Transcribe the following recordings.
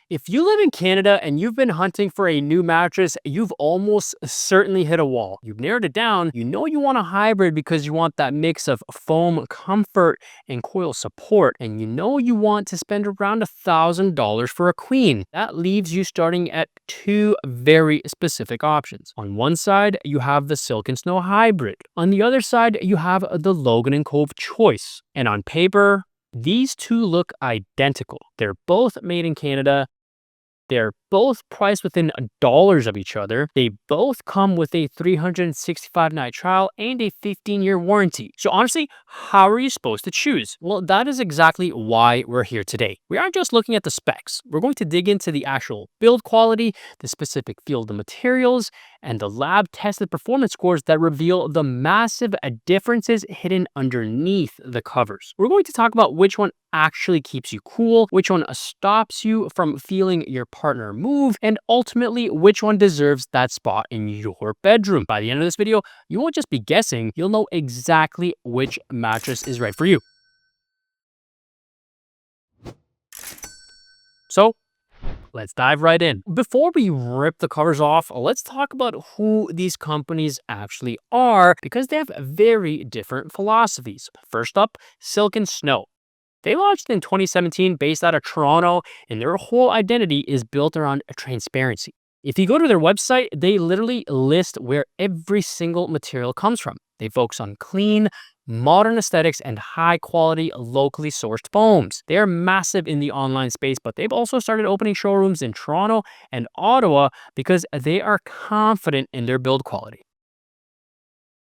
If you live in Canada and you've been hunting for a new mattress, you've almost certainly hit a wall. You've narrowed it down. You know you want a hybrid because you want that mix of foam comfort and coil support. And you know you want to spend around $1,000 for a queen. That leaves you starting at two very specific options. On one side, you have the Silk and Snow Hybrid. On the other side, you have the Logan Cove Choice. And on paper, these two look identical. They're both made in Canada. They're both priced within dollars of each other. They both come with a 365-night trial and a 15-year warranty. So honestly, how are you supposed to choose? Well, that is exactly why we're here today. We aren't just looking at the specs. We're going to dig into the actual build quality, the specific field of materials, and the lab-tested performance scores that reveal the massive differences hidden underneath the covers. We're going to talk about which one actually keeps you cool, which one stops you from feeling your partner move, and ultimately which one deserves that spot in your bedroom. By the end of this video, you won't just be guessing, you'll know exactly which mattress is right for you. So let's dive right in. Before we rip the covers off, let's talk about who these companies actually are because they have very different philosophies. First up, Silk and Snow. They launched in 2017 based out of Toronto, and their whole identity is built around transparency. If you go to their website, they literally list where every single material comes from. They focus on clean, modern aesthetics and high quality, locally sourced foams. They are massive in the online space, but they've also started opening showrooms in Toronto and Ottawa because they are confident in their build quality.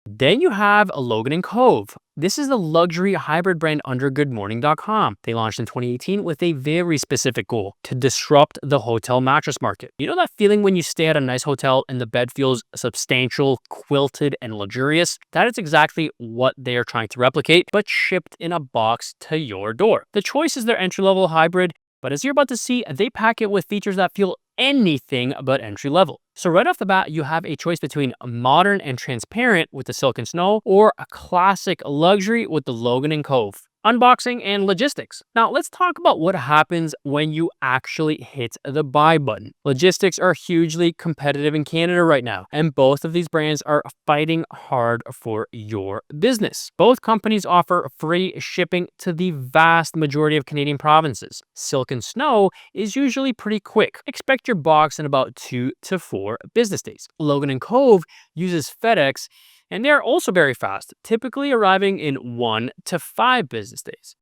Then you have Logan Cove. This is the luxury hybrid brand under goodmorning.com. They launched in 2018 with a very specific goal: to disrupt the hotel mattress market. You know that feeling when you stay at a nice hotel and the bed feels substantial, quilted, and luxurious? That is exactly what they are trying to replicate, but shipped in a box to your door. The Choice is their entry-level hybrid, but as you're about to see, they pack it with features that feel anything but entry level. So right off the bat, you have a choice between modern and transparent with the Silk and Snow or a classic luxury with the Logan and Cove. Unboxing and logistics. Now let's talk about what happens when you actually hit the buy button. Logistics are hugely competitive in Canada right now, and both of these brands are fighting hard for your business. Both companies offer free shipping to the vast majority of Canadian provinces. Silk and Snow is usually pretty quick. Expect your box in about 2 to 4 business days. Logan and Cove uses FedEx, and they are also very fast, typically arriving in 1 to 5 business days.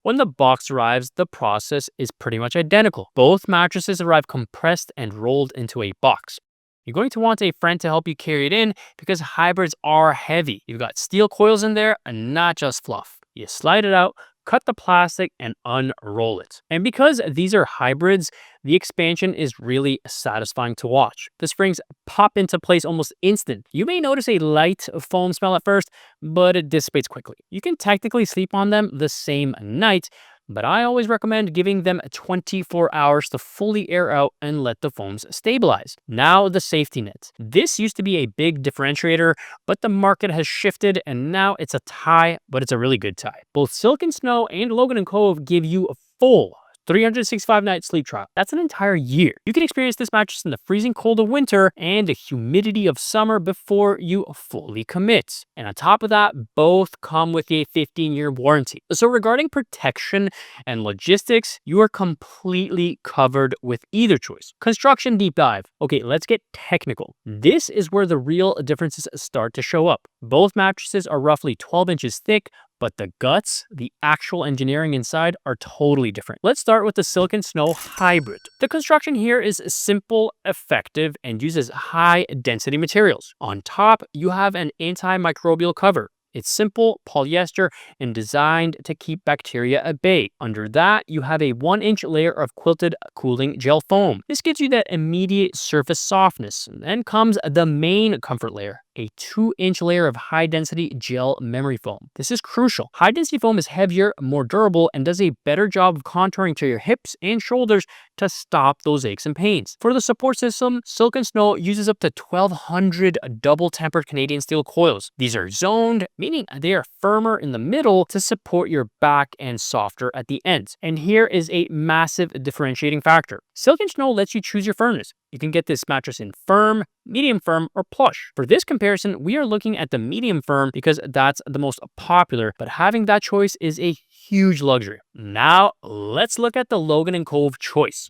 When the box arrives, the process is pretty much identical. Both mattresses arrive compressed and rolled into a box. You're going to want a friend to help you carry it in because hybrids are heavy. You've got steel coils in there and not just fluff. You slide it out, cut the plastic, and unroll it. And because these are hybrids, the expansion is really satisfying to watch. The springs pop into place almost instant. You may notice a light foam smell at first, but it dissipates quickly. You can technically sleep on them the same night, but I always recommend giving them 24 hours to fully air out and let the foams stabilize. Now the safety net. This used to be a big differentiator, but the market has shifted and now it's a tie, but it's a really good tie. Both Silk and Snow and Logan & Cove give you a full 365-night sleep trial. That's an entire year. You can experience this mattress in the freezing cold of winter and the humidity of summer before you fully commit. And on top of that, both come with a 15-year warranty. So regarding protection and logistics, you are completely covered with either choice. Construction deep dive. Okay, let's get technical. This is where the real differences start to show up. Both mattresses are roughly 12 inches thick, but the guts, the actual engineering inside, are totally different. Let's start with the Silk and Snow Hybrid. The construction here is simple, effective, and uses high density materials. On top, you have an antimicrobial cover. It's simple, polyester, and designed to keep bacteria at bay. Under that, you have a 1-inch layer of quilted cooling gel foam. This gives you that immediate surface softness. And then comes the main comfort layer, a 2-inch layer of high-density gel memory foam. This is crucial. High-density foam is heavier, more durable, and does a better job of contouring to your hips and shoulders to stop those aches and pains. For the support system, Silk & Snow uses up to 1,200 double-tempered Canadian steel coils. These are zoned, meaning they are firmer in the middle to support your back and softer at the ends. And here is a massive differentiating factor. Silk & Snow lets you choose your firmness. You can get this mattress in firm, medium firm, or plush. For this comparison, we are looking at the medium firm because that's the most popular, but having that choice is a huge luxury. Now, let's look at the Logan Cove Choice.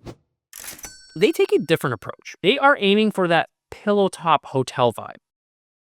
They take a different approach. They are aiming for that pillow top hotel vibe.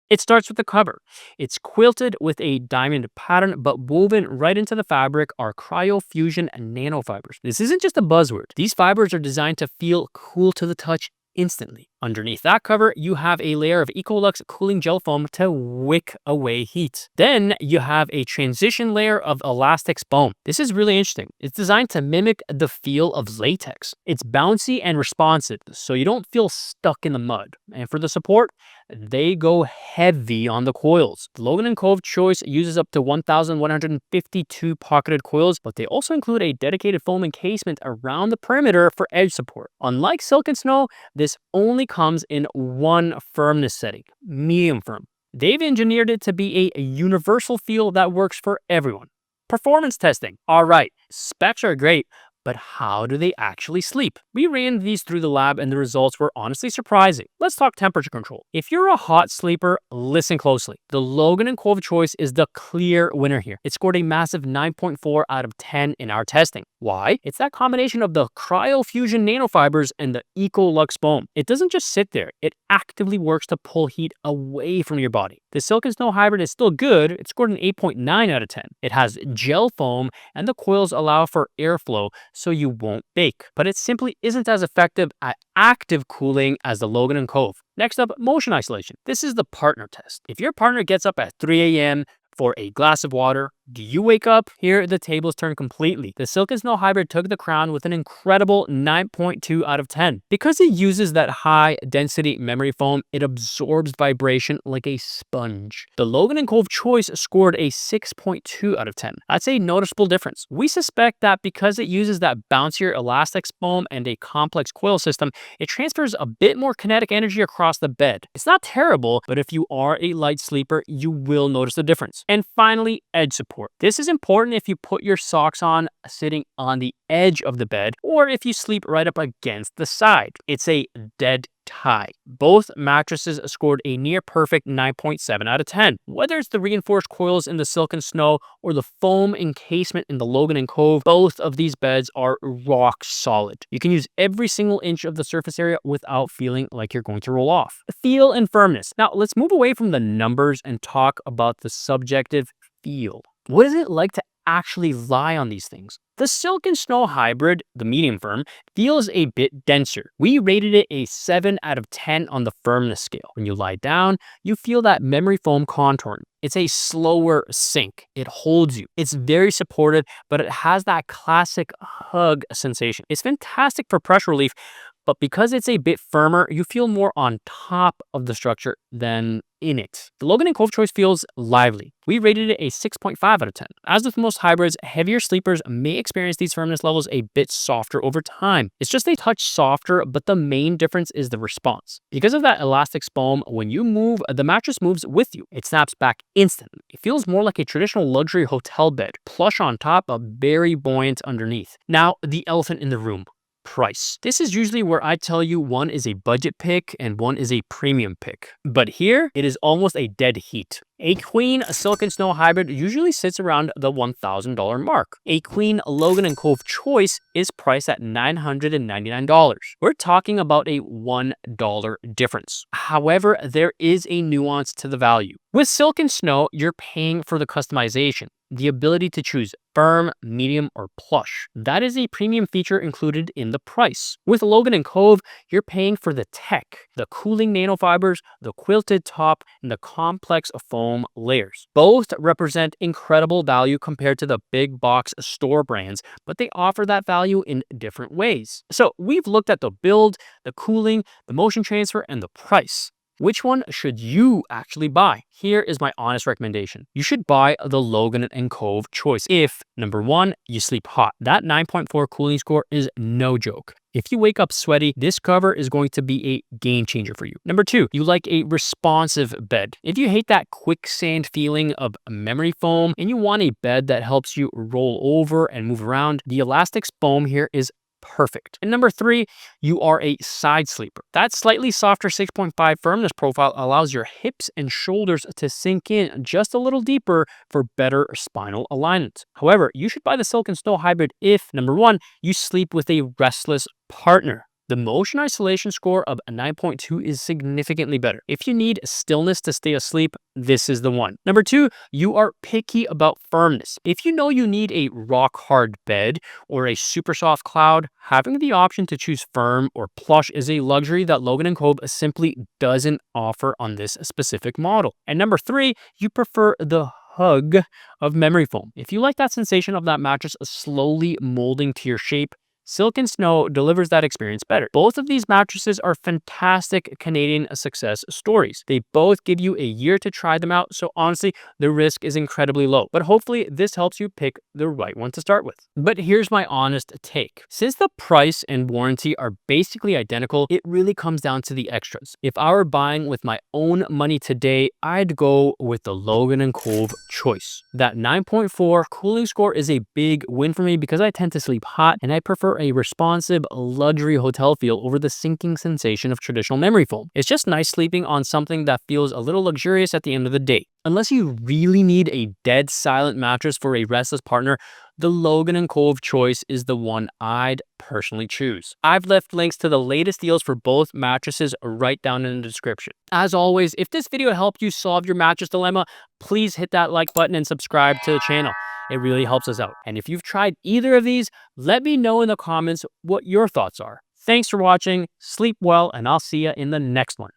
It starts with the cover. It's quilted with a diamond pattern, but woven right into the fabric are cryofusion nanofibers. This isn't just a buzzword. These fibers are designed to feel cool to the touch instantly. Underneath that cover, you have a layer of Ecolux cooling gel foam to wick away heat. Then you have a transition layer of elastics foam. This is really interesting. It's designed to mimic the feel of latex. It's bouncy and responsive, so you don't feel stuck in the mud. And for the support, they go heavy on the coils. The Logan Cove Choice uses up to 1,152 pocketed coils, but they also include a dedicated foam encasement around the perimeter for edge support. Unlike Silk & Snow, this only comes in one firmness setting, medium firm. They've engineered it to be a universal feel that works for everyone. Performance testing. All right, specs are great, but how do they actually sleep? We ran these through the lab and the results were honestly surprising. Let's talk temperature control. If you're a hot sleeper, listen closely. The Logan Cove Choice is the clear winner here. It scored a massive 9.4 out of 10 in our testing. Why? It's that combination of the cryofusion nanofibers and the Ecolux foam. It doesn't just sit there. It actively works to pull heat away from your body. The Silk & Snow hybrid is still good. It scored an 8.9 out of 10. It has gel foam and the coils allow for airflow so you won't bake. But it simply isn't as effective at active cooling as the Logan Cove. Next up, motion isolation. This is the partner test. If your partner gets up at 3 a.m. for a glass of water, do you wake up? Here, the tables turn completely. The Silk & Snow hybrid took the crown with an incredible 9.2 out of 10. Because it uses that high density memory foam, it absorbs vibration like a sponge. The Logan Cove Choice scored a 6.2 out of 10. That's a noticeable difference. We suspect that because it uses that bouncier elastics foam and a complex coil system, it transfers a bit more kinetic energy across the bed. It's not terrible, but if you are a light sleeper, you will notice the difference. And finally, edge support. This is important if you put your socks on sitting on the edge of the bed or if you sleep right up against the side. It's a dead tie. Both mattresses scored a near perfect 9.7 out of 10. Whether it's the reinforced coils in the Silk & Snow or the foam encasement in the Logan Cove, both of these beds are rock solid. You can use every single inch of the surface area without feeling like you're going to roll off. Feel and firmness. Now let's move away from the numbers and talk about the subjective feel. What is it like to actually lie on these things? The Silk & Snow hybrid, the medium firm, feels a bit denser. We rated it a 7 out of 10 on the firmness scale. When you lie down, you feel that memory foam contouring. It's a slower sink. It holds you. It's very supportive, but it has that classic hug sensation. It's fantastic for pressure relief, but because it's a bit firmer, you feel more on top of the structure than in it. The Logan Cove Choice feels lively. We rated it a 6.5 out of 10. As with most hybrids, heavier sleepers may experience these firmness levels a bit softer over time. It's just a touch softer, but the main difference is the response. Because of that elastics foam, when you move, the mattress moves with you. It snaps back instantly. It feels more like a traditional luxury hotel bed, plush on top, but very buoyant underneath. Now, the elephant in the room. Price. This is usually where I tell you one is a budget pick and one is a premium pick. But here, it is almost a dead heat. A Queen Silk & Snow hybrid usually sits around the $1,000 mark. A Queen Logan Cove Choice is priced at $999. We're talking about a $1 difference. However, there is a nuance to the value. With Silk & Snow, you're paying for the customization, the ability to choose firm, medium, or plush. That is a premium feature included in the price. With Logan Cove, you're paying for the tech, the cooling nanofibers, the quilted top, and the complex foam layers. Both represent incredible value compared to the big box store brands, but they offer that value in different ways. So we've looked at the build, the cooling, the motion transfer, and the price. Which one should you actually buy? Here is my honest recommendation. You should buy the Logan Cove Choice if, number one, you sleep hot. That 9.4 cooling score is no joke. If you wake up sweaty, this cover is going to be a game changer for you. Number two, you like a responsive bed. If you hate that quicksand feeling of memory foam and you want a bed that helps you roll over and move around, the Elastic's foam here is perfect. And number three, you are a side sleeper. That slightly softer 6.5 firmness profile allows your hips and shoulders to sink in just a little deeper for better spinal alignment. However, you should buy the Silk and Snow Hybrid if, number one, you sleep with a restless partner. The motion isolation score of a 9.2 is significantly better. If you need stillness to stay asleep, this is the one. Number two, you are picky about firmness. If you know you need a rock hard bed or a super soft cloud, having the option to choose firm or plush is a luxury that Logan & Cove simply doesn't offer on this specific model. And number three, you prefer the hug of memory foam. If you like that sensation of that mattress slowly molding to your shape, Silk and Snow delivers that experience better. Both of these mattresses are fantastic Canadian success stories. They both give you a year to try them out, so honestly, the risk is incredibly low. But hopefully, this helps you pick the right one to start with. But here's my honest take. Since the price and warranty are basically identical, it really comes down to the extras. If I were buying with my own money today, I'd go with the Logan & Cove Choice. That 9.4 cooling score is a big win for me because I tend to sleep hot and I prefer a responsive luxury hotel feel over the sinking sensation of traditional memory foam. It's just nice sleeping on something that feels a little luxurious at the end of the day. Unless you really need a dead silent mattress for a restless partner, the Logan & Cove Choice is the one I'd personally choose. I've left links to the latest deals for both mattresses right down in the description. As always, if this video helped you solve your mattress dilemma, please hit that like button and subscribe to the channel. It really helps us out. And if you've tried either of these, let me know in the comments what your thoughts are. Thanks for watching, sleep well, and I'll see you in the next one.